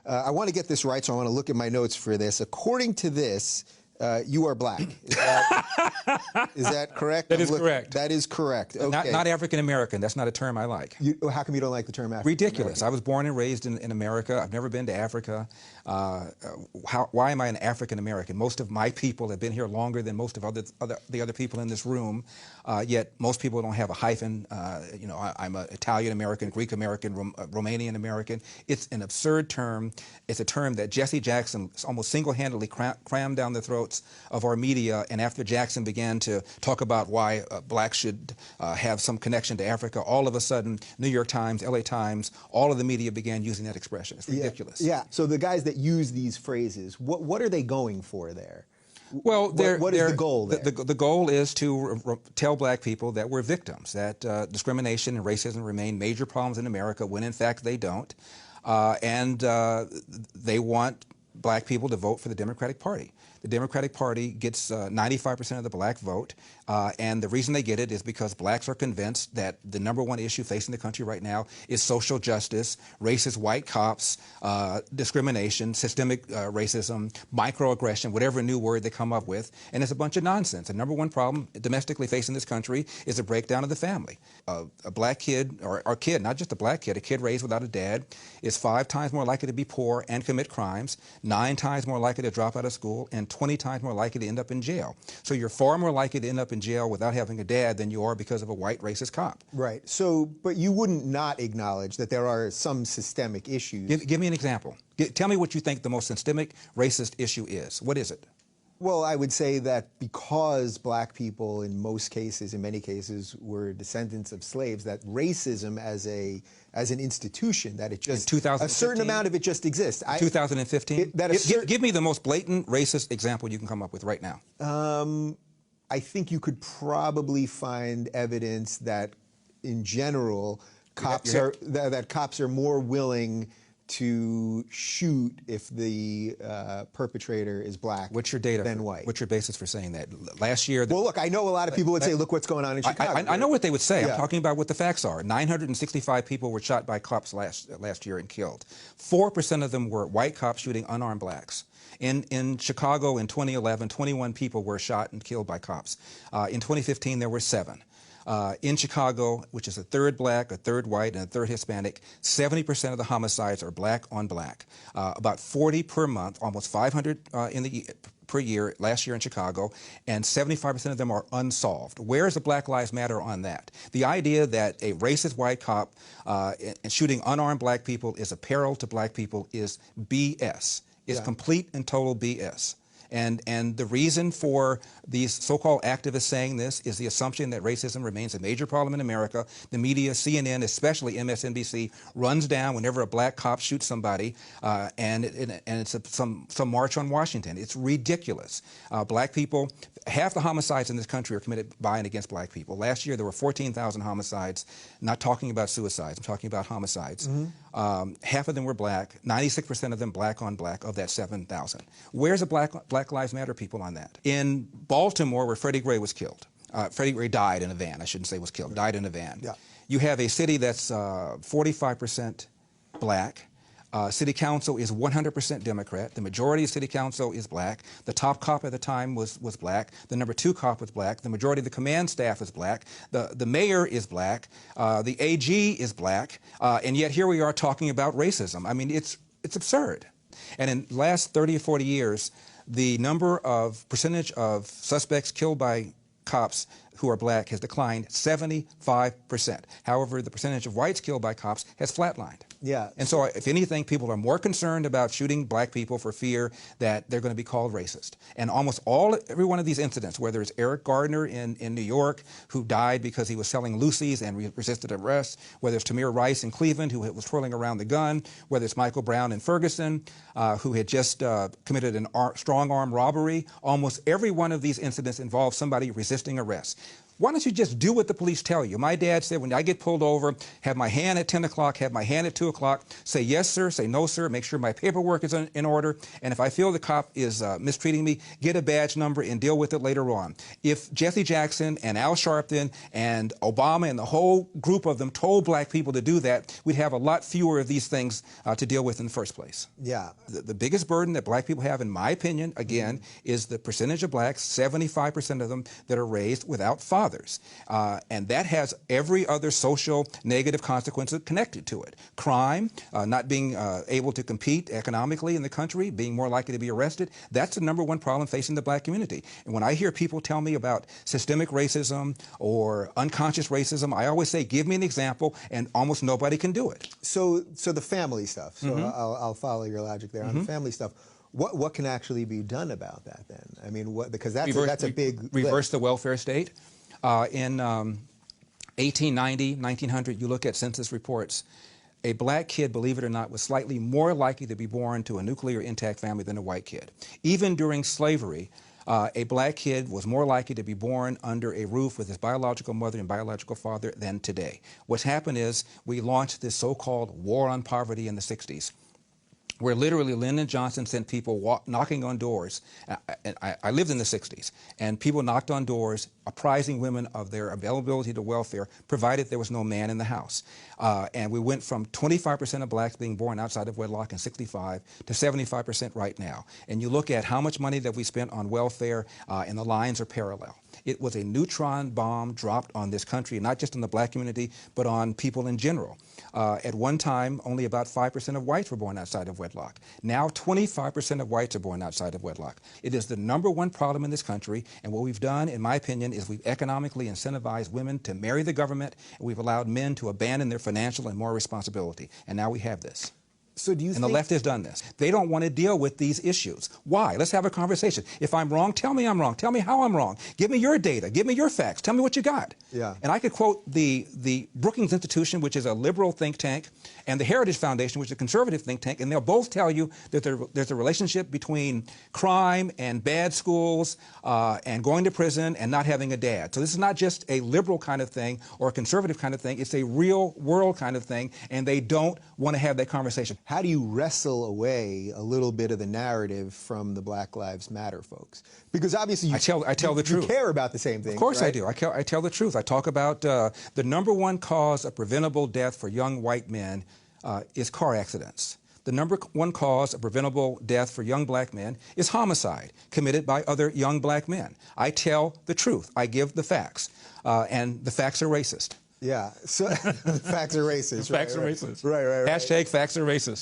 I want to get this right, so I want to look at my notes for this. According to this, you are black. Is that correct? That is correct. That is correct. Okay. Not African American. That's not a term I like. How come you don't like the term African American? Ridiculous. I was born and raised in America. I've never been to Africa. Why am I an African American? Most of my people have been here longer than most of the other people in this room. Yet most people don't have a hyphen. You know, I'm an Italian American, Greek American, Romanian American. It's an absurd term. It's a term that Jesse Jackson almost single-handedly crammed down the throats of our media. And after Jackson began to talk about why blacks should have some connection to Africa, all of a sudden, New York Times, LA Times, all of the media began using that expression. It's ridiculous. Yeah. So the guys that use these phrases, what are they going for there? Well, what is the goal there? The goal is to tell black people that we're victims, that discrimination and racism remain major problems in America when in fact they don't. And they want black people to vote for the Democratic Party. The Democratic Party gets 95% of the black vote, and the reason they get it is because blacks are convinced that the #1 issue facing the country right now is social justice, racist white cops, discrimination, systemic racism, microaggression, whatever new word they come up with, and it's a bunch of nonsense. The #1 problem domestically facing this country is a breakdown of the family. A black kid, or a kid, not just a black kid, a kid raised without a dad is 5 times more likely to be poor and commit crimes, 9 times more likely to drop out of school, and 20 times more likely to end up in jail. So you're far more likely to end up in jail without having a dad than you are because of a white racist cop. Right. So, but you wouldn't not acknowledge that there are some systemic issues. Give me an example. Tell me what you think the most systemic racist issue is. What is it? Well, I would say that because black people in most cases, in many cases, were descendants of slaves, that racism as an institution, that it just, a certain amount of it just exists. 2015? Give me the most blatant racist example you can come up with right now. I think you could probably find evidence that, in general, cops are more willing to shoot if the perpetrator is black than white. What's your basis for saying that? Last year... Well, look, I know a lot of people would say, look what's going on in Chicago. I know what they would say. Yeah. I'm talking about what the facts are. 965 people were shot by cops last year and killed. 4% of them were white cops shooting unarmed blacks. In Chicago in 2011, 21 people were shot and killed by cops. In 2015, there were 7. In Chicago, which is a third black, a third white, and a third Hispanic, 70% of the homicides are black on black. About 40 per month, almost 500 per year last year in Chicago, and 75% of them are unsolved. Where is the Black Lives Matter on that? The idea that a racist white cop and shooting unarmed black people is a peril to black people is BS. It's complete and total BS. And the reason for these so-called activists saying this is the assumption that racism remains a major problem in America. The media, CNN, especially MSNBC, runs down whenever a black cop shoots somebody, and it's some march on Washington. It's ridiculous. Black people, half the homicides in this country are committed by and against black people. Last year there were 14,000 homicides. I'm not talking about suicides. I'm talking about homicides. Half of them were black. 96% of them black on black of that 7,000. Where's the Black Lives Matter people on that? In Baltimore, where Freddie Gray was killed. Freddie Gray died in a van. I shouldn't say was killed. Died in a van. Yeah. You have a city that's 45% black. City council is 100% Democrat. The majority of city council is black. The top cop at the time was black. The #2 cop was black. The majority of the command staff is black. The mayor is black. The AG is black. And yet here we are talking about racism. I mean, it's absurd. And in the last 30 or 40 years, the percentage of suspects killed by cops who are black has declined 75%. However, the percentage of whites killed by cops has flatlined. Yeah. And so, if anything, people are more concerned about shooting black people for fear that they're going to be called racist. And almost every one of these incidents, whether it's Eric Gardner in New York, who died because he was selling Lucy's and resisted arrest, whether it's Tamir Rice in Cleveland, who was twirling around the gun, whether it's Michael Brown in Ferguson, who had just committed a strong-arm robbery, almost every one of these incidents involved somebody resisting arrest. Why don't you just do what the police tell you? My dad said, when I get pulled over, have my hand at 10 o'clock, have my hand at 2 o'clock, say yes, sir, say no, sir, make sure my paperwork is in order, and if I feel the cop is mistreating me, get a badge number and deal with it later on. If Jesse Jackson and Al Sharpton and Obama and the whole group of them told black people to do that, we'd have a lot fewer of these things to deal with in the first place. Yeah. The biggest burden that black people have, in my opinion, again, is the percentage of blacks, 75% of them, that are raised without fathers. And that has every other social negative consequence connected to it. Crime, not being able to compete economically in the country, being more likely to be arrested, that's the #1 problem facing the black community. And when I hear people tell me about systemic racism or unconscious racism, I always say, give me an example, and almost nobody can do it. So the family stuff, so I'll follow your logic there on the family stuff. What can actually be done about that then? I mean, because that's a big reverse the welfare state. In 1890, 1900, you look at census reports, a black kid, believe it or not, was slightly more likely to be born to a nuclear intact family than a white kid. Even during slavery, a black kid was more likely to be born under a roof with his biological mother and biological father than today. What's happened is we launched this so-called war on poverty in the 60s. Where literally Lyndon Johnson sent people knocking on doors. I lived in the 60s, and people knocked on doors apprising women of their availability to welfare, provided there was no man in the house. And we went from 25% of blacks being born outside of wedlock in 65 to 75% right now. And you look at how much money that we spent on welfare, and the lines are parallel. It was a neutron bomb dropped on this country, not just on the black community, but on people in general. At one time, only about 5% of whites were born outside of wedlock. Now 25% of whites are born outside of wedlock. It is the #1 problem in this country, and what we've done, in my opinion, is we've economically incentivized women to marry the government, and we've allowed men to abandon their financial and moral responsibility. And now we have this. So do you And the left has done this. They don't want to deal with these issues. Why? Let's have a conversation. If I'm wrong, tell me I'm wrong. Tell me how I'm wrong. Give me your data. Give me your facts. Tell me what you got. Yeah. And I could quote the Brookings Institution, which is a liberal think tank, and the Heritage Foundation, which is a conservative think tank, and they'll both tell you that there's a relationship between crime and bad schools and going to prison and not having a dad. So this is not just a liberal kind of thing or a conservative kind of thing. It's a real world kind of thing, and they don't want to have that conversation. How do you wrestle away a little bit of the narrative from the Black Lives Matter folks? Because obviously I tell the truth. You care about the same thing. Of course right? I do. I tell the truth. I talk about the #1 cause of preventable death for young white men is car accidents. The #1 cause of preventable death for young black men is homicide committed by other young black men. I tell the truth. I give the facts. And the facts are racist. Yeah, so the facts are racist. Facts are racist. Right. Hashtag facts are racist.